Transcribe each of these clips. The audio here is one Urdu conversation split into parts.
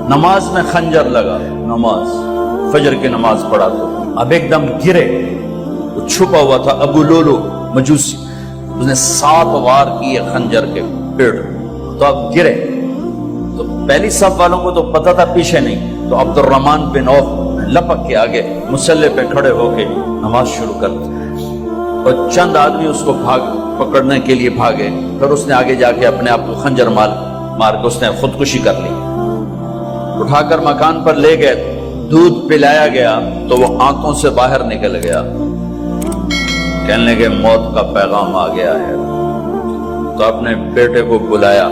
نماز میں خنجر لگا، نماز فجر کی نماز پڑھا تو اب ایک دم گرے، وہ چھپا ہوا تھا ابو لولو مجوسی، اس نے 7 وار کیے خنجر کے پیڑ، تو اب گرے تو پہلی صف والوں کو تو پتہ تھا، پیچھے نہیں، تو عبد الرحمن بن عوف لپک کے آگے مصلی پہ کھڑے ہو کے نماز شروع کر دی، اور چند آدمی اس کو پکڑنے کے لیے بھاگے، پھر اس نے آگے جا کے اپنے آپ کو خنجر مار کے اس نے خودکشی کر لی، اٹھا کر مکان پر لے گئے، دودھ پلایا گیا تو وہ آنتوں سے باہر نکل گیا، کہنے لگے موت کا پیغام آ گیا ہے، تو اپنے بیٹے کو بلایا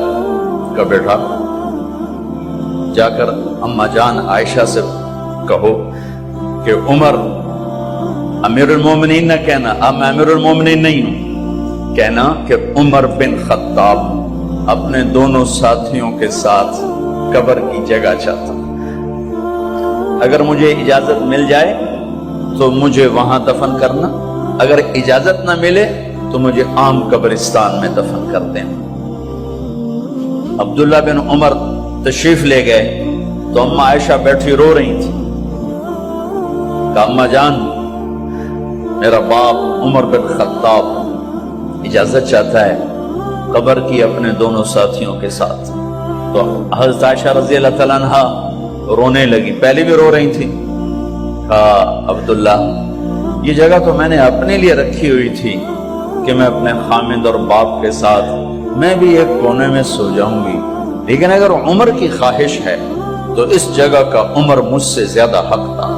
کہ بیٹا جا کر اماں جان عائشہ سے کہو کہ عمر امیر المومنین نہ کہنا، اب میں امیر المومنین نہیں ہوں، کہنا کہ عمر بن خطاب اپنے دونوں ساتھیوں کے ساتھ قبر کی جگہ چاہتا، اگر مجھے اجازت مل جائے تو مجھے وہاں دفن کرنا، اگر اجازت نہ ملے تو مجھے عام قبرستان میں دفن کر دینا۔ عبداللہ بن عمر تشریف لے گئے تو اماں عائشہ بیٹھی رو رہی تھی، کہا اماں جان میرا باپ عمر بن خطاب اجازت چاہتا ہے قبر کی اپنے دونوں ساتھیوں کے ساتھ، تو حضرت عائشہ رضی اللہ تعالیٰ عنہ رونے لگی، پہلے بھی رو رہی تھی، کہا عبداللہ یہ جگہ تو میں نے اپنے لیے رکھی ہوئی تھی کہ میں اپنے خامد اور باپ کے ساتھ میں بھی ایک کونے میں سو جاؤں گی، لیکن اگر عمر کی خواہش ہے تو اس جگہ کا عمر مجھ سے زیادہ حق تھا۔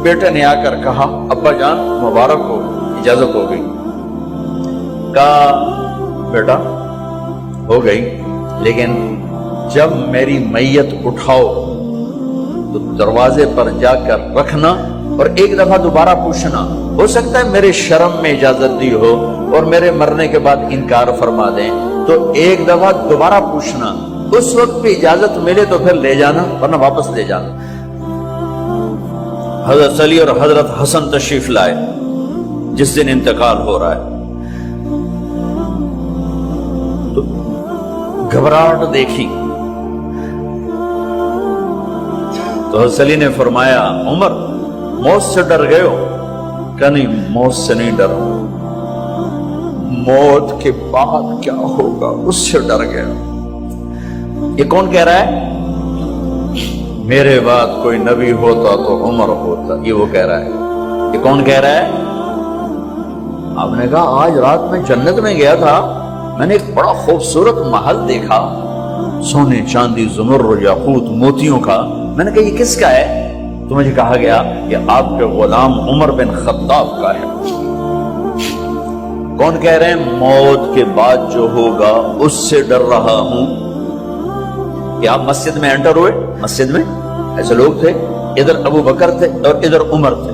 بیٹے نے آ کر کہا ابا جان مبارک ہو، اجازت ہو گئی، کہا بیٹا ہو گئی، لیکن جب میری میت اٹھاؤ تو دروازے پر جا کر رکھنا اور ایک دفعہ دوبارہ پوچھنا، ہو سکتا ہے میرے شرم میں اجازت دی ہو اور میرے مرنے کے بعد انکار فرما دیں، تو ایک دفعہ دوبارہ پوچھنا، اس وقت بھی اجازت ملے تو پھر لے جانا ورنہ واپس لے جانا۔ حضرت علی اور حضرت حسن تشریف لائے جس دن انتقال ہو رہا ہے، تو گھبراہٹ دیکھی تو حضرت علی نے فرمایا عمر موت سے ڈر گئے ہو؟ کہ نہیں موت سے نہیں ڈرا، موت کے بعد کیا ہوگا اس سے ڈر گیا۔ یہ کون کہہ رہا ہے؟ میرے بعد کوئی نبی ہوتا تو عمر ہوتا، یہ وہ کہہ رہا ہے۔ یہ کون کہہ رہا ہے؟ آپ نے کہا آج رات میں جنت میں گیا تھا، میں نے ایک بڑا خوبصورت محل دیکھا، سونے چاندی زمرد یاقوت موتیوں کا، میں نے کہا یہ کس کا ہے؟ تو مجھے کہا گیا یہ آپ کے غلام عمر بن خطاب کا ہے۔ کون کہہ رہے ہیں موت کے بعد جو ہوگا اس سے ڈر رہا ہوں؟ کہ آپ مسجد میں انٹر ہوئے، مسجد میں ایسے لوگ تھے، ادھر ابو بکر تھے اور ادھر عمر تھے،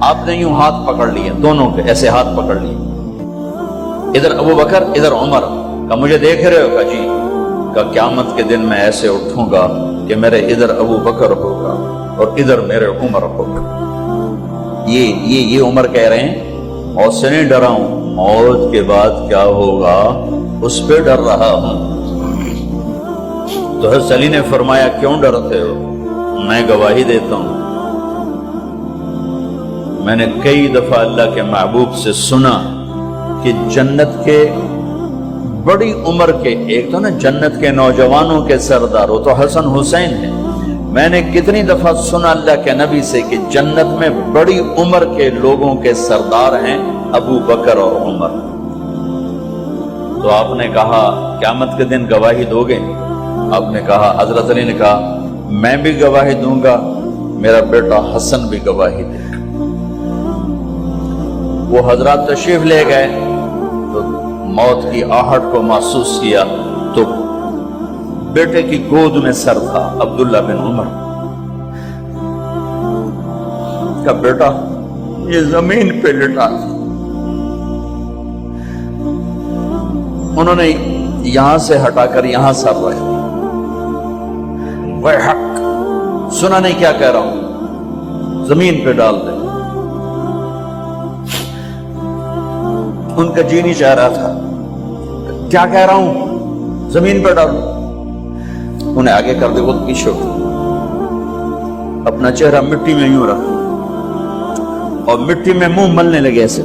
آپ نے یوں ہاتھ پکڑ لیے، دونوں کے ایسے ہاتھ پکڑ لیے، ادھر ابو بکر ادھر عمر، کہ مجھے دیکھ رہے ہو؟ کہ جی، کہ قیامت کے دن میں ایسے اٹھوں گا کہ میرے ادھر ابو بکر ہوگا اور ادھر میرے عمر ہوگا۔ یہ عمر کہہ رہے ہیں موت سے نہیں ڈرا ہوں، موت کے بعد کیا ہوگا اس پہ ڈر رہا ہوں۔ تو حضرت علی نے فرمایا کیوں ڈرتے ہو؟ میں گواہی دیتا ہوں، میں نے کئی دفعہ اللہ کے محبوب سے سنا کہ جنت کے بڑی عمر کے، ایک تو نا جنت کے نوجوانوں کے سردار، وہ تو حسن حسین ہیں، میں نے کتنی دفعہ سنا اللہ کے نبی سے کہ جنت میں بڑی عمر کے لوگوں کے سردار ہیں ابو بکر اور عمر۔ تو آپ نے کہا قیامت کے دن گواہی دو گے؟ آپ نے کہا، حضرت علی نے کہا میں بھی گواہی دوں گا، میرا بیٹا حسن بھی گواہی دے گا۔ وہ حضرات تشریف لے گئے تو موت کی آہٹ کو محسوس کیا تو بیٹے کی گود میں سر تھا عبداللہ بن عمر کا، بیٹا یہ زمین پہ لٹا، انہوں نے یہاں سے ہٹا کر یہاں سر رکھ دیا۔ وہ حق سنا نہیں کیا کہہ رہا ہوں؟ زمین پہ ڈال دیں. ان کا جی نہیں چاہ رہا تھا. کیا کہہ رہا ہوں؟ زمین پہ ڈالو. انہیں آگے کر دے، وہ پیچھے ہو، اپنا چہرہ مٹی میں یوں رکھ اور مٹی میں منہ ملنے لگے ایسے،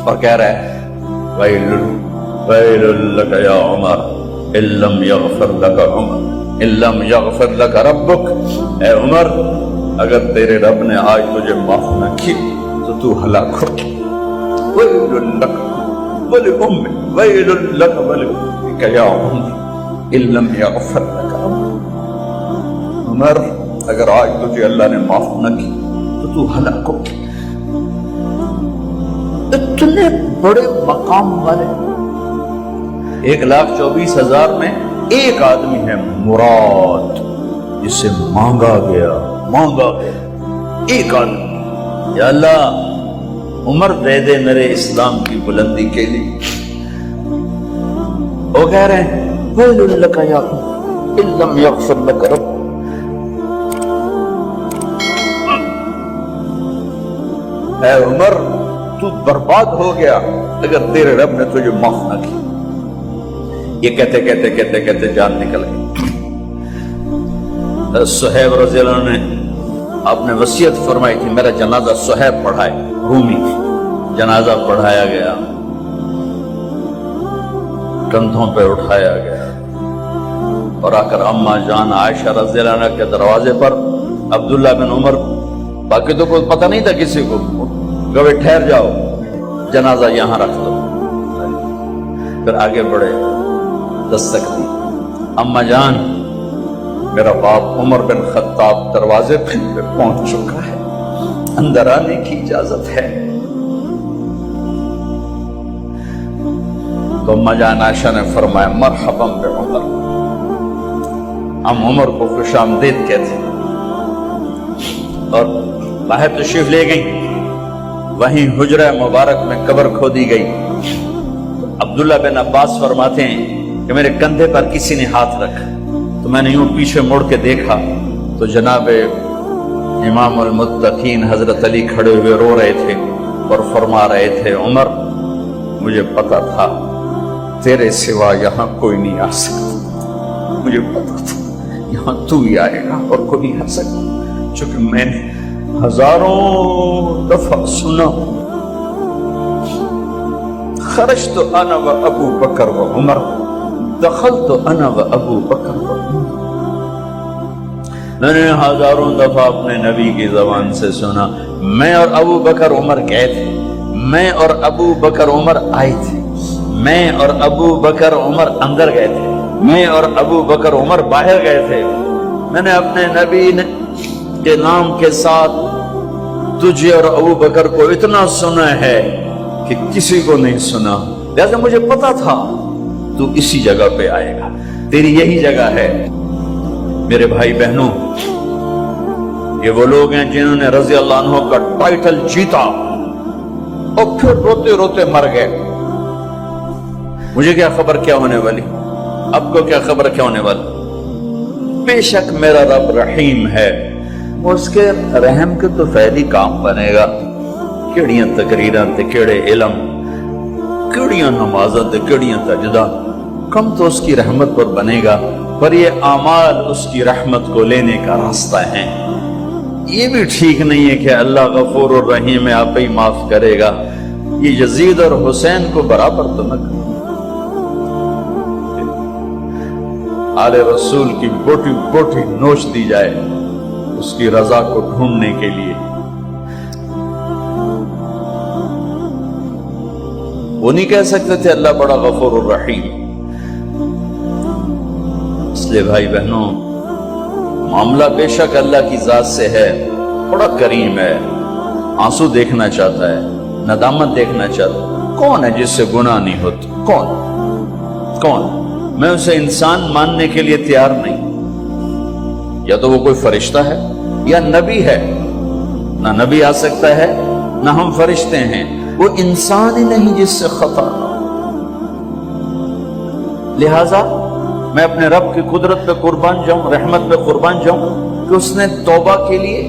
اور کہہ رہا ہے ویل ویل لک یا عمر ان لم یغفر لک عمر ان لم یغفر لک ربک. اے عمر، اگر تیرے رب نے آج تجھے معاف نہ کی تو ہلاک ہو. ویل لک ولأمک ویل لک ولأمک یا عمر ان لم یغفر لک ربک. عمر، اگر آج تجھے اللہ نے معاف نہ کی تو ہلاک ہو. اتنے بڑے مقام والے 1,24,000 میں ایک آدمی ہے مراد، جسے مانگا گیا ایک آدمی. یا اللہ، عمر دے دے میرے اسلام کی بلندی کے لیے. وہ کہہ رہے ہیں ویل لک یا عمر ان لم یغفر لک ربک. اے عمر، تو برباد ہو گیا اگر تیرے رب نے تجھے معاف نہ کی. یہ کہتے کہتے کہتے کہتے جان نکل گئی. صہیب رضی اللہ عنہ نے آپ نے وصیت فرمائی تھی میرا جنازہ صہیب پڑھائے. رومی جنازہ پڑھایا گیا، کندھوں پہ اٹھایا گیا، اور آ کر اما جان عائشہ رضی اللہ عنہ کے دروازے پر عبداللہ بن عمر، باقی تو کوئی پتہ نہیں تھا کسی کو، گوے ٹھہر جاؤ، جنازہ یہاں رکھ دو. پھر آگے بڑھے، دستک دی، اما جان میرا باپ عمر بن خطاب دروازے پہ پہنچ چکا ہے، اندر آنے کی اجازت ہے. تو اما جان عائشہ نے فرمایا مرحبا بعمر. ہم عمر کو خوش آمدید کہتے ہیں، اور باہر تشریف لے گئی. وہیں حجرہ مبارک میں قبر کھودی گئی. عبداللہ بن عباس فرماتے ہیں کہ میرے کندھے پر کسی نے ہاتھ رکھا تو میں نے یوں پیچھے مڑ کے دیکھا تو جناب امام المتقین حضرت علی کھڑے ہوئے رو رہے تھے اور فرما رہے تھے عمر، مجھے پتا تھا تیرے سوا یہاں کوئی نہیں آ سکتا، مجھے پتا تھا یہاں تو ہی آئے گا اور کوئی نہیں آ سکتا، چونکہ میں نے ہزاروں دفعہ سنا خرجت انا و ابو بکر و عمر دخلت انا و ابو بکر و عمر. میں نے ہزاروں دفعہ اپنے نبی کی زبان سے سنا میں اور ابو بکر عمر گئے تھے، میں اور ابو بکر عمر آئے تھے، میں اور ابو بکر عمر اندر گئے تھے، میں اور ابو بکر عمر باہر گئے تھے. میں نے اپنے نبی کے نام کے ساتھ تجھے اور ابو بکر کو اتنا سنا ہے کہ کسی کو نہیں سنا، لہذا مجھے پتا تھا تو اسی جگہ پہ آئے گا، تیری یہی جگہ ہے. میرے بھائی بہنوں، یہ وہ لوگ ہیں جنہوں نے رضی اللہ عنہ کا ٹائٹل جیتا اور پھر روتے روتے مر گئے. مجھے کیا خبر کیا ہونے والی، اب کو کیا خبر کیا ہونے والی. بے شک میرا رب رحیم ہے، اس کے رحم کے تو فیدی کام بنے گا. کیڑیاں تقریراں تے کیڑے علم، کیڑیاں نمازاں تے کیڑیاں تجدہ، کم تو اس کی رحمت پر بنے گا، پر یہ اعمال اس کی رحمت کو لینے کا راستہ ہے. یہ بھی ٹھیک نہیں ہے کہ اللہ غفور الرحیم ہے، آپ ہی معاف کرے گا. یہ یزید اور حسین کو برابر تو نہ کرے. آل رسول کی بوٹی بوٹی نوچ دی جائے اس کی رضا کو ڈھونڈنے کے لیے. وہ نہیں کہہ سکتے تھے اللہ بڑا غفور الرحیم. اس لیے بھائی بہنوں، معاملہ بے شک اللہ کی ذات سے ہے، بڑا کریم ہے، آنسو دیکھنا چاہتا ہے، ندامت دیکھنا چاہتا ہے. کون ہے جس سے گناہ نہیں ہوتا؟ کون؟ میں اسے انسان ماننے کے لیے تیار نہیں. یا تو وہ کوئی فرشتہ ہے یا نبی ہے. نہ نبی آ سکتا ہے نہ ہم فرشتے ہیں، وہ انسان ہی نہیں جس سے خطا نہ ہو. لہذا میں اپنے رب کی قدرت پہ قربان جاؤں، رحمت پہ قربان جاؤں کہ اس نے توبہ کے لیے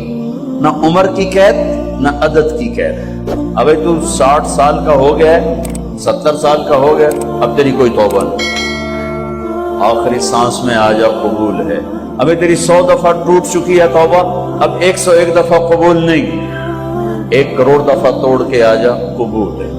نہ عمر کی قید نہ عدد کی قید. ابھی تو 60 سال کا ہو گیا ہے، 70 سال کا ہو گیا، اب تیری کوئی توبہ نہیں، آخری سانس میں آ جا قبول ہے. ابھی تیری 100 دفعہ ٹوٹ چکی ہے توبہ، اب 101 دفعہ قبول نہیں، 1 کروڑ دفعہ توڑ کے آ جا قبول ہے.